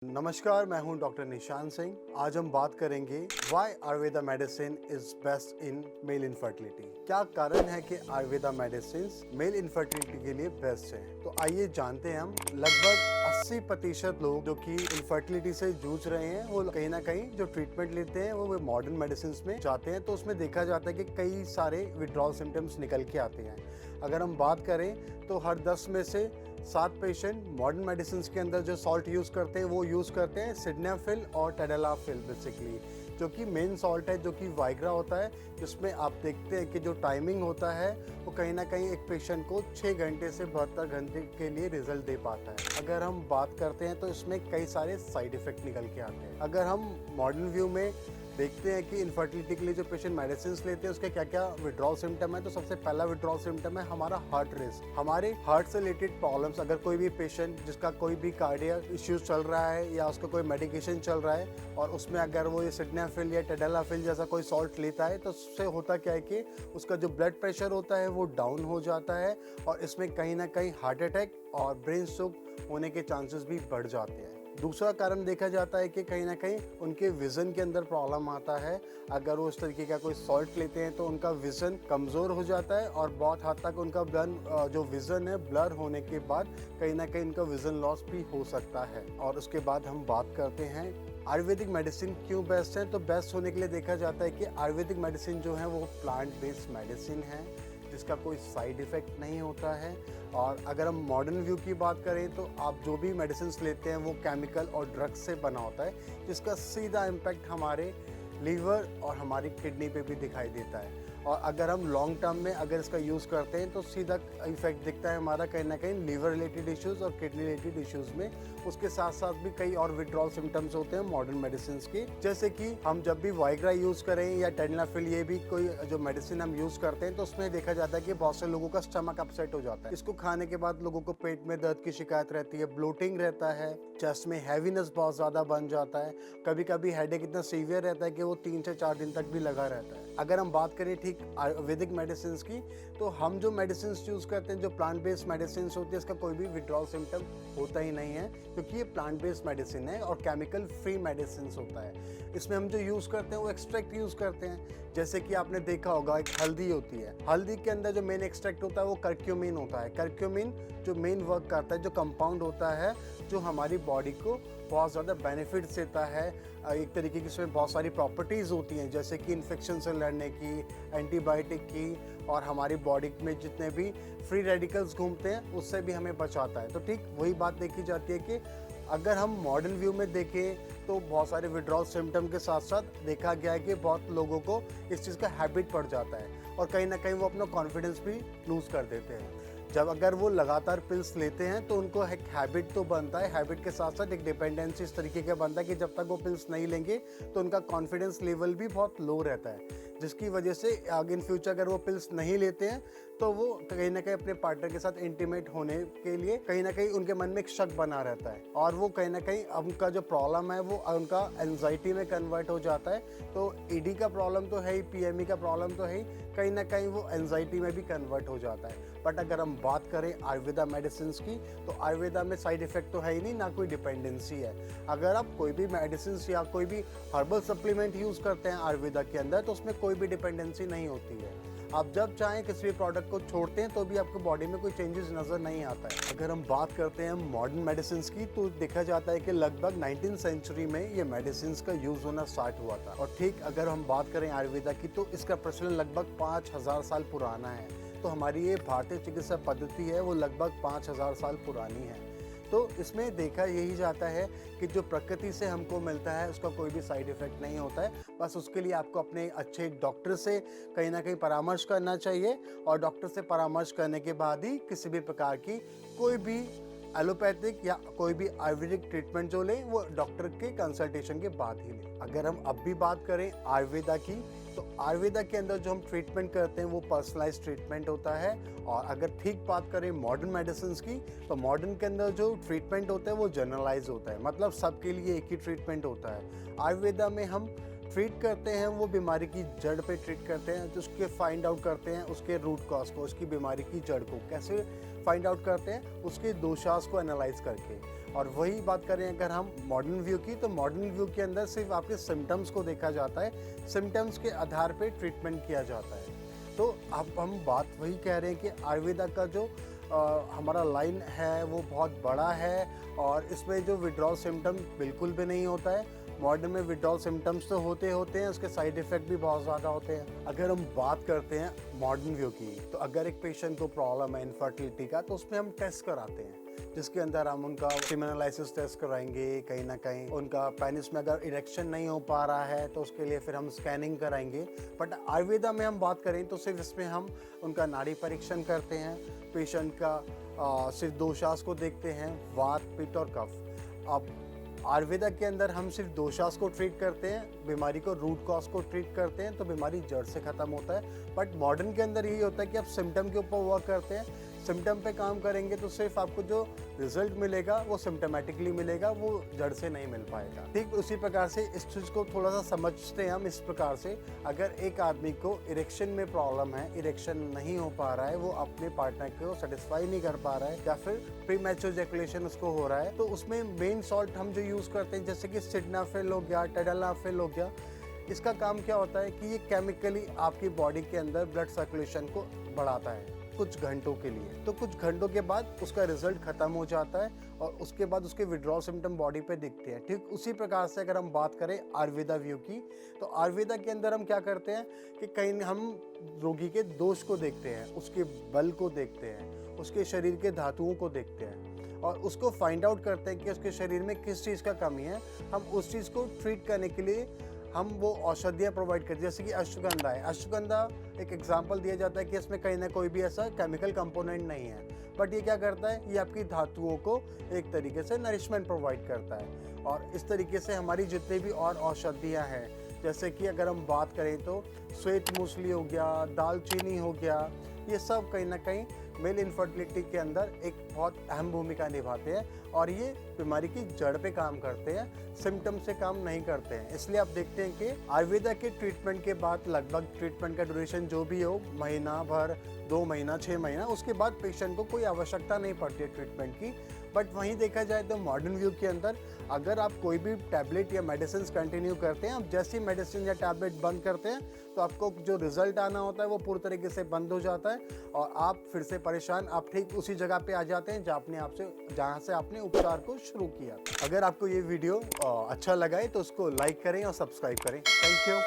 नमस्कार, मैं हूं डॉक्टर निशांत सिंह। आज हम बात करेंगे why Ayurveda medicine is best in male infertility. क्या कारण है कि आयुर्वेदा मेडिसिन मेल इनफर्टिलिटी के लिए बेस्ट है। तो आइए जानते हैं हम। लगभग 80% लोग जो कि इनफर्टिलिटी से जूझ रहे हैं वो कहीं ना कहीं जो ट्रीटमेंट लेते हैं वो मॉडर्न मेडिसिन में जाते हैं। तो उसमें देखा जाता है कि कई सारे विड्रॉल सिम्टम्स निकल के आते हैं। अगर हम बात करें तो हर 10 में से 7 पेशेंट मॉडर्न मेडिसिन के अंदर जो सॉल्ट यूज़ करते हैं वो यूज़ करते हैं सिडनाफिल और टेडेलाफिल बेसिकली, जो कि मेन सॉल्ट है, जो कि वाइग्रा होता है, जिसमें आप देखते हैं कि जो टाइमिंग होता है वो कहीं ना कहीं एक पेशेंट को 6 घंटे से 72 घंटे के लिए रिजल्ट दे पाता है। अगर हम बात करते हैं तो इसमें कई सारे साइड इफ़ेक्ट निकल के आते हैं। अगर हम मॉडर्न व्यू में देखते हैं कि इनफर्टिलिटी के लिए जो पेशेंट मेडिसिन लेते हैं उसके क्या क्या विड्रॉल सिम्टम है, तो सबसे पहला विड्रॉल सिम्टम है हमारा हार्ट रेस। हमारे हार्ट से रिलेटेड प्रॉब्लम्स, अगर कोई भी पेशेंट जिसका कोई भी कार्डियक इश्यूज चल रहा है या उसका कोई मेडिकेशन चल रहा है और उसमें अगर वो ये सिडनाफिल या टेडेलाफिल जैसा कोई सॉल्ट लेता है तो उससे होता क्या है कि उसका जो ब्लड प्रेशर होता है वो डाउन हो जाता है और इसमें कहीं ना कहीं हार्ट अटैक और ब्रेन स्ट्रोक होने के चांसेस भी बढ़ जाते हैं। दूसरा कारण देखा जाता है कि कहीं ना कहीं उनके विज़न के अंदर प्रॉब्लम आता है। अगर वो उस तरीके का कोई सॉल्ट लेते हैं तो उनका विज़न कमज़ोर हो जाता है और बहुत हद तक उनका जो विज़न है ब्लर होने के बाद कहीं ना कहीं उनका विज़न लॉस भी हो सकता है। और उसके बाद हम बात करते हैं आयुर्वेदिक मेडिसिन क्यों बेस्ट है। तो बेस्ट होने के लिए देखा जाता है कि आयुर्वेदिक मेडिसिन जो है वो प्लांट बेस्ड मेडिसिन है जिसका कोई साइड इफ़ेक्ट नहीं होता है। और अगर हम मॉडर्न व्यू की बात करें तो आप जो भी मेडिसिन लेते हैं वो केमिकल और ड्रग्स से बना होता है, जिसका सीधा इम्पैक्ट हमारे लीवर और हमारी किडनी पे भी दिखाई देता है। और अगर हम लॉन्ग टर्म में अगर इसका यूज़ करते हैं तो सीधा इफेक्ट दिखता है हमारा कहीं ना कहीं लीवर रिलेटेड इश्यूज़ और किडनी रिलेटेड इश्यूज़ में। उसके साथ साथ भी कई और विड्रॉल सिम्टम्स होते हैं मॉडर्न मेडिसिन के, जैसे कि हम जब भी वाइग्रा यूज़ करें या टेडेलाफिल, ये भी कोई जो मेडिसिन हम यूज़ करते हैं तो उसमें देखा जाता है कि बहुत से लोगों का स्टमक अपसेट हो जाता है। इसको खाने के बाद लोगों को पेट में दर्द की शिकायत रहती है, ब्लोटिंग रहता है, चेस्ट में हैवीनेस बहुत ज़्यादा बन जाता है, कभी कभी हेडेक इतना सीवियर रहता है कि वो 3 से 4 दिन तक भी लगा रहता है। अगर हम बात करें ठीक आयुर्वेदिक मेडिसिन की, तो हम जो मेडिसिन यूज़ करते हैं जो प्लांट बेस्ड मेडिसिन होती है इसका कोई भी विड्रॉल सिम्टम होता ही नहीं है, क्योंकि ये प्लांट बेस्ड मेडिसिन है और केमिकल फ्री मेडिसिन होता है। इसमें हम जो यूज़ करते हैं वो एक्सट्रैक्ट यूज़ करते हैं। जैसे कि आपने देखा होगा एक हल्दी होती है, हल्दी के अंदर जो मेन एक्सट्रैक्ट होता है वो कर्क्यूमिन होता है। कर्क्यूमिन जो मेन वर्क करता है, जो कंपाउंड होता है जो हमारी बॉडी को बहुत ज़्यादा बेनिफिट्स देता है। एक तरीके की इसमें बहुत सारी प्रॉपर्टीज़ होती हैं, जैसे कि इन्फेक्शन से लड़ने की, एंटीबायोटिक की, और हमारी बॉडी में जितने भी फ्री रेडिकल्स घूमते हैं उससे भी हमें बचाता है। तो ठीक वही बात देखी जाती है कि अगर हम मॉडर्न व्यू में देखें तो बहुत सारे विड्रॉल सिम्टम के साथ साथ देखा गया है कि बहुत लोगों को इस चीज़ का हैबिट पड़ जाता है और कहीं ना कहीं वो अपना कॉन्फिडेंस भी लूज़ कर देते हैं। जब अगर वो लगातार पिल्स लेते हैं तो उनको एक हैबिट तो बनता है, हैबिट के साथ साथ एक डिपेंडेंसी इस तरीके का बनता है कि जब तक वो पिल्स नहीं लेंगे तो उनका कॉन्फिडेंस लेवल भी बहुत लो रहता है, जिसकी वजह से आगे इन फ्यूचर अगर वो पिल्स नहीं लेते हैं तो वो कहीं ना कहीं अपने पार्टनर के साथ इंटीमेट होने के लिए कहीं ना कहीं उनके मन में एक शक बना रहता है और वो कहीं ना कहीं उनका जो प्रॉब्लम है वो उनका एंजाइटी में कन्वर्ट हो जाता है। तो ईडी का प्रॉब्लम तो है ही, पीएमई का प्रॉब्लम तो है ही, कहीं ना कहीं वो एंजाइटी में भी कन्वर्ट हो जाता है। बट अगर हम बात करें आयुर्वेदा मेडिसिन की तो आयुर्वेदा में साइड इफेक्ट तो है ही नहीं, ना कोई डिपेंडेंसी है। अगर आप कोई भी मेडिसिन या कोई भी हर्बल सप्लीमेंट यूज़ करते हैं आयुर्वेदा के अंदर तो उसमें कोई भी डिपेंडेंसी नहीं होती है। आप जब चाहें किसी भी प्रोडक्ट को छोड़ते हैं तो भी आपको बॉडी में कोई चेंजेस नज़र नहीं आता है। अगर हम बात करते हैं मॉडर्न मेडिसिन की तो देखा जाता है कि लगभग 19वीं सेंचुरी में ये मेडिसिन का यूज़ होना स्टार्ट हुआ था। और ठीक अगर हम बात करें आयुर्वेदा की तो इसका प्रचलन लगभग 5000 साल पुराना है। तो हमारी ये भारतीय चिकित्सा पद्धति है वो लगभग 5000 साल पुरानी है। तो इसमें देखा यही जाता है कि जो प्रकृति से हमको मिलता है उसका कोई भी साइड इफ़ेक्ट नहीं होता है। बस उसके लिए आपको अपने अच्छे डॉक्टर से कहीं ना कहीं परामर्श करना चाहिए और डॉक्टर से परामर्श करने के बाद ही किसी भी प्रकार की कोई भी एलोपैथिक या कोई भी आयुर्वेदिक ट्रीटमेंट जो लें वो डॉक्टर के कंसल्टेशन के बाद ही लें। अगर हम अब भी बात करें आयुर्वेदा की तो आयुर्वेदा के अंदर जो हम ट्रीटमेंट करते हैं वो पर्सनलाइज ट्रीटमेंट होता है। और अगर ठीक बात करें मॉडर्न मेडिसिन की तो मॉडर्न के अंदर जो ट्रीटमेंट होता है वो जनरलाइज होता है, मतलब सबके लिए एक ही ट्रीटमेंट होता है। आयुर्वेदा में हम ट्रीट करते हैं वो बीमारी की जड़ पे ट्रीट करते हैं, जो उसके फाइंड आउट करते हैं उसके रूट कॉज को, उसकी बीमारी की जड़ को कैसे फाइंड आउट करते हैं, उसके दोषास को एनालाइज करके। और वही बात करें अगर हम मॉडर्न व्यू की, तो मॉडर्न व्यू के अंदर सिर्फ आपके सिम्टम्स को देखा जाता है, सिम्टम्स के आधार पे ट्रीटमेंट किया जाता है। तो अब हम बात वही कह रहे हैं कि आयुर्वेदा का जो हमारा लाइन है वो बहुत बड़ा है और इसमें जो विड्रॉल सिम्टम बिल्कुल भी नहीं होता है। मॉडर्न में विड्रॉल सिम्टम्स तो होते हैं, उसके साइड इफ़ेक्ट भी बहुत ज़्यादा होते हैं। अगर हम बात करते हैं मॉडर्न व्यू की, तो अगर एक पेशेंट को प्रॉब्लम है इनफर्टिलिटी का, तो उसमें हम टेस्ट कराते हैं, जिसके अंदर हम उनका सीमेन एनालिसिस टेस्ट कराएंगे, कहीं ना कहीं उनका पेनिस में अगर इरेक्शन नहीं हो पा रहा है तो उसके लिए फिर हम स्कैनिंग कराएंगे। बट आयुर्वेदा में हम बात करें तो सिर्फ इसमें हम उनका नाड़ी परीक्षण करते हैं, पेशेंट का सिर्फ दोषास को देखते हैं, वात, पित्त और कफ। अब आयुर्वेदा के अंदर हम सिर्फ दोषास को ट्रीट करते हैं, बीमारी को रूट कॉज को ट्रीट करते हैं, तो बीमारी जड़ से ख़त्म होता है। बट मॉडर्न के अंदर यही होता है कि आप सिम्टम के ऊपर वर्क करते हैं, सिम्टम पे काम करेंगे तो सिर्फ आपको जो रिजल्ट मिलेगा वो सिम्टमेटिकली मिलेगा, वो जड़ से नहीं मिल पाएगा। ठीक उसी प्रकार से इस चीज़ को थोड़ा सा समझते हैं हम इस प्रकार से, अगर एक आदमी को इरेक्शन में प्रॉब्लम है, इरेक्शन नहीं हो पा रहा है, वो अपने पार्टनर को सेटिस्फाई नहीं कर पा रहा है या फिर प्रीमैच्योर इजैकुलेशन उसको हो रहा है, तो उसमें मेन सॉल्ट हम जो यूज़ करते हैं जैसे कि सिडनाफिल हो गया, टेडनाफिल हो गया, इसका काम क्या होता है कि ये केमिकली आपकी बॉडी के अंदर ब्लड सर्कुलेशन को बढ़ाता है कुछ घंटों के लिए। तो कुछ घंटों के बाद उसका रिजल्ट खत्म हो जाता है और उसके बाद उसके विड्रॉल सिम्टम बॉडी पे दिखते हैं। ठीक उसी प्रकार से अगर हम बात करें आयुर्वेदा व्यू की, तो आयुर्वेदा के अंदर हम क्या करते हैं कि कहीं हम रोगी के दोष को देखते हैं, उसके बल को देखते हैं, उसके शरीर के धातुओं को देखते हैं और उसको फाइंड आउट करते हैं कि उसके शरीर में किस चीज़ का कमी है। हम उस चीज़ को ट्रीट करने के लिए हम वो औषधियाँ प्रोवाइड करते हैं, जैसे कि अश्वगंधा है। अश्वगंधा एक एग्जांपल दिया जाता है कि इसमें कहीं ना कोई भी ऐसा केमिकल कंपोनेंट नहीं है, बट ये क्या करता है, ये आपकी धातुओं को एक तरीके से नरिशमेंट प्रोवाइड करता है। और इस तरीके से हमारी जितनी भी और औषधियाँ हैं, जैसे कि अगर हम बात करें तो श्वेत मूसली हो गया, दालचीनी हो गया, ये सब कहीं ना कहीं मेल इनफर्टिलिटी के अंदर एक बहुत अहम भूमिका निभाते हैं और ये बीमारी की जड़ पे काम करते हैं, सिम्टम से काम नहीं करते हैं। इसलिए आप देखते हैं कि आयुर्वेदा के ट्रीटमेंट के बाद लगभग ट्रीटमेंट का ड्यूरेशन जो भी हो, महीना भर, 2 महीना, 6 महीना, उसके बाद पेशेंट को कोई आवश्यकता नहीं पड़ती है ट्रीटमेंट की। बट वहीं देखा जाए तो मॉडर्न व्यू के अंदर अगर आप कोई भी टैबलेट या मेडिसिन कंटिन्यू करते हैं, आप जैसी मेडिसिन या टैबलेट बंद करते हैं तो आपको जो रिजल्ट आना होता है वो पूरी तरीके से बंद हो जाता है और आप फिर से परेशान, आप ठीक उसी जगह पे आ जाते हैं जहाँ से आपने उपचार को शुरू किया। अगर आपको ये वीडियो अच्छा लगा है तो उसको लाइक करें और सब्सक्राइब करें। Thank you.